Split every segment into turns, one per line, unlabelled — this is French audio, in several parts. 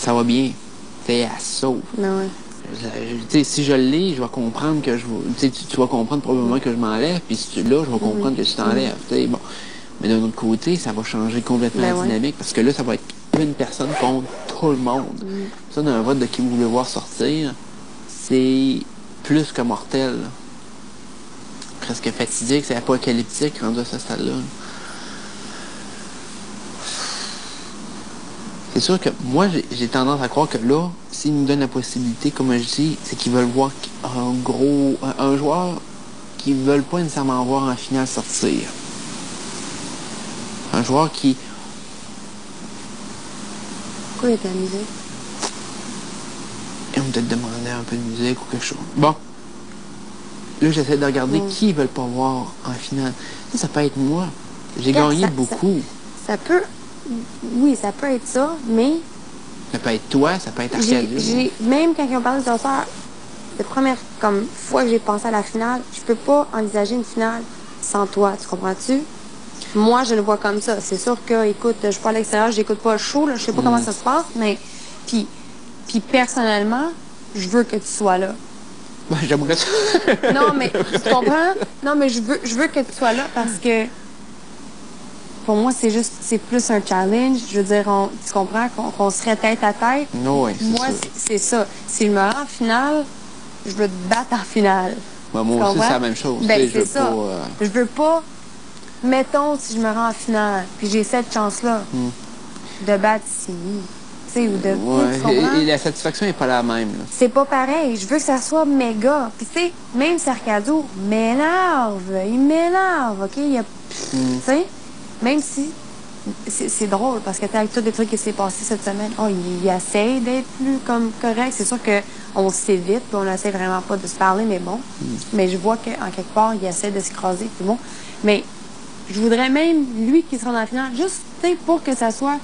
ça va bien. Tu sais, elle sauve.
Non, ouais.
Tu sais, si je l'ai, je vais comprendre que je vais... Tu vas comprendre probablement que je m'enlève, puis si tu l'as, je vais comprendre que tu t'enlèves. Tu sais, bon. Mais d'un autre côté, ça va changer complètement la dynamique, parce que là, ça va être une personne contre tout le monde. Ça, dans un vote de qui vous voulez voir sortir, c'est plus que mortel. Presque fatidique, c'est apocalyptique rendu à ce stade-là. C'est sûr que moi, j'ai tendance à croire que là, s'ils nous donnent la possibilité, comme je dis, c'est qu'ils veulent voir un joueur qu'ils veulent pas nécessairement voir en finale sortir. Un joueur qui...
Pourquoi il était à la musique?
Ils ont peut-être demandé un peu de musique ou quelque chose. Bon. Là, j'essaie de regarder qui ils veulent pas voir en finale. Ça peut être moi. J'ai gagné beaucoup.
Ça peut... Oui, ça peut être ça, mais...
Ça peut être toi, ça peut être Arcadius.
Même quand ils ont parlé de ça, la première fois que j'ai pensé à la finale, je peux pas envisager une finale sans toi, tu comprends-tu? Moi, je le vois comme ça. C'est sûr que, écoute, je suis pas à l'extérieur, j'écoute pas le show, là, je sais pas comment ça se passe, mais... Puis personnellement, je veux que tu sois là.
Ben, j'aimerais ça.
Non, mais tu comprends? Non, mais je veux que tu sois là parce que pour moi, c'est plus un challenge. Je veux dire, tu comprends qu'on serait tête à tête.
Oui,
moi, c'est ça. Si je me rends en finale, je veux te battre en finale.
Ben, moi aussi, c'est la même chose.
Ben, c'est ça. Je veux pas, mettons, si je me rends en finale, puis j'ai cette chance-là de battre Sini.
Ouais. Et la satisfaction n'est pas la même.
C'est pas pareil. Je veux que ça soit méga. Puis tu sais, même si Arcadio m'énerve, il m'énerve, OK? Tu sais, même si... C'est drôle, parce que avec tous les trucs qui s'est passé cette semaine, il essaie d'être plus comme correct. C'est sûr qu'on s'évite, puis on essaie vraiment pas de se parler, mais bon. Mais je vois qu'en quelque part, il essaie de s'écraser, puis bon. Mais je voudrais même, lui, qui sera dans la finale, juste, tu sais, pour que ça soit...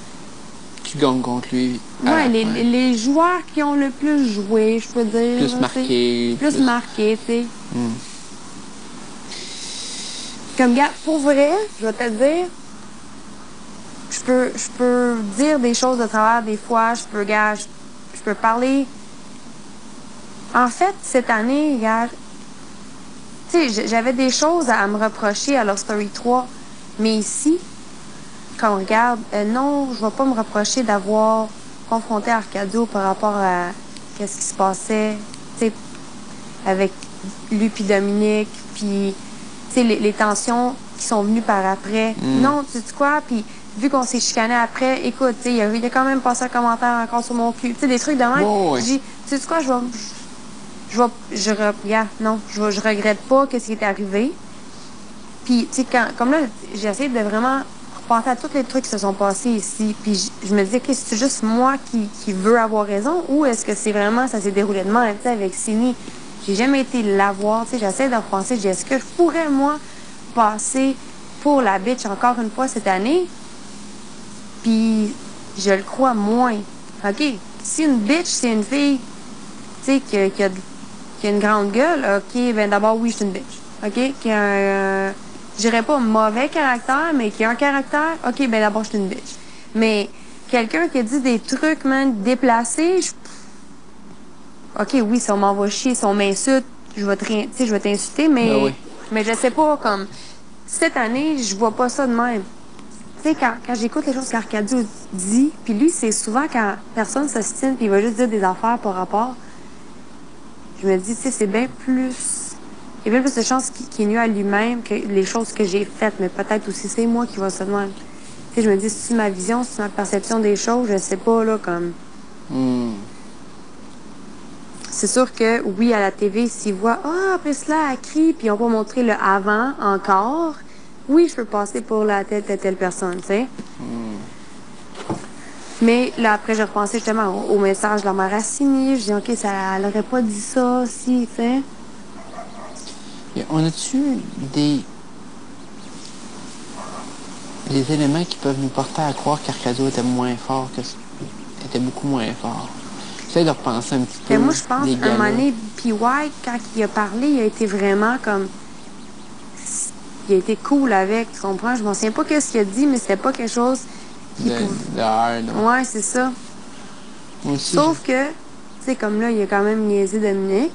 Qui gagne contre lui.
Ouais, les joueurs qui ont le plus joué, je peux dire.
Plus marqué.
Plus marqué, tu sais. Comme, gars, pour vrai, je vais te dire, je peux dire des choses de travers des fois, je peux parler. En fait, cette année, gars, tu sais, j'avais des choses à me reprocher à leur Story 3, mais ici, quand on regarde, non, je ne vais pas me reprocher d'avoir confronté Arcadio par rapport à qu'est-ce qui se passait, tu sais, avec lui puis Dominique, puis, tu sais, les tensions qui sont venues par après. Non, tu sais quoi, puis vu qu'on s'est chicané après, écoute, tu sais, il a quand même passé un commentaire encore sur mon cul, tu sais, des trucs de même. Je dis, tu sais quoi, je regrette pas qu'est-ce qui est arrivé. Puis, tu sais, comme là, j'ai essayé de vraiment repenser à tous les trucs qui se sont passés ici. Puis, je me disais, OK, c'est juste moi qui veux avoir raison ou est-ce que c'est vraiment, ça s'est déroulé de même, tu sais, avec Sini. J'ai jamais été la voir, tu sais, j'essaie de repenser, je dis, est-ce que je pourrais, moi, passer pour la bitch encore une fois cette année? Puis, je le crois moins. OK, si une bitch, c'est une fille, tu sais, qui a une grande gueule, OK, ben d'abord, oui, je suis une bitch. OK, qui a je dirais pas mauvais caractère, mais qui a un caractère, OK, ben d'abord, je suis une bitch. Mais quelqu'un qui a dit des trucs, man, déplacés, OK, oui, si on m'envoie chier, si on m'insulte, je vais t'insulter, mais je sais pas, comme, cette année, je vois pas ça de même. Tu sais, quand j'écoute les choses qu'Arcadio dit, puis lui, c'est souvent quand personne s'ostine, puis il va juste dire des affaires par rapport, je me dis, tu sais, c'est bien plus... Il y a bien plus de chances qu'il est nu à lui-même que les choses que j'ai faites, mais peut-être aussi c'est moi qui va se demander. Tu sais, je me dis, c'est ma vision, c'est ma perception des choses, je sais pas, là, comme... C'est sûr que, oui, à la TV, s'ils voient, après cela, elle crie, puis ils n'ont pas montré le avant encore, oui, je peux passer pour la telle personne, tu sais. Mais là, après, j'ai repensé justement au message de la mère Assini. Je dis, OK, elle aurait pas dit ça, si, tu sais.
On a-tu des éléments qui peuvent nous porter à croire qu'Arcadio était moins fort, était beaucoup moins fort? J'essaie de repenser un petit peu.
Mais moi, je pense, à un moment donné, PY, quand il a parlé, il a été vraiment comme... Il a été cool avec, tu comprends? Je m'en souviens pas qu'est-ce qu'il a dit, mais c'était pas quelque chose qui
de hard.
Ouais, c'est ça.
Moi aussi,
Sauf que, tu sais, comme là, il a quand même niaisé Dominique.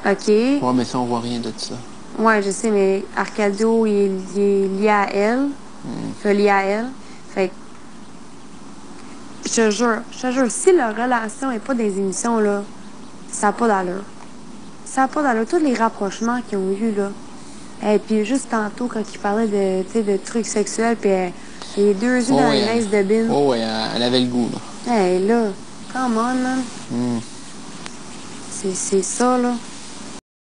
OK.
Ouais, mais ça, on voit rien de ça.
Ouais, je sais, mais Arcadio, il est lié à elle. Fait lié à elle. Fait que, je te jure, si leur relation n'est pas des émissions, là, ça n'a pas d'allure. Ça n'a pas d'allure. Tous les rapprochements qu'ils ont eu, là. Et puis juste tantôt, quand il parlait de, tu sais, de trucs sexuels, puis les deux yeux dans les graisses de bine.
Oh, ouais, elle avait le goût, là.
Hey, là, come on, man. C'est ça, là.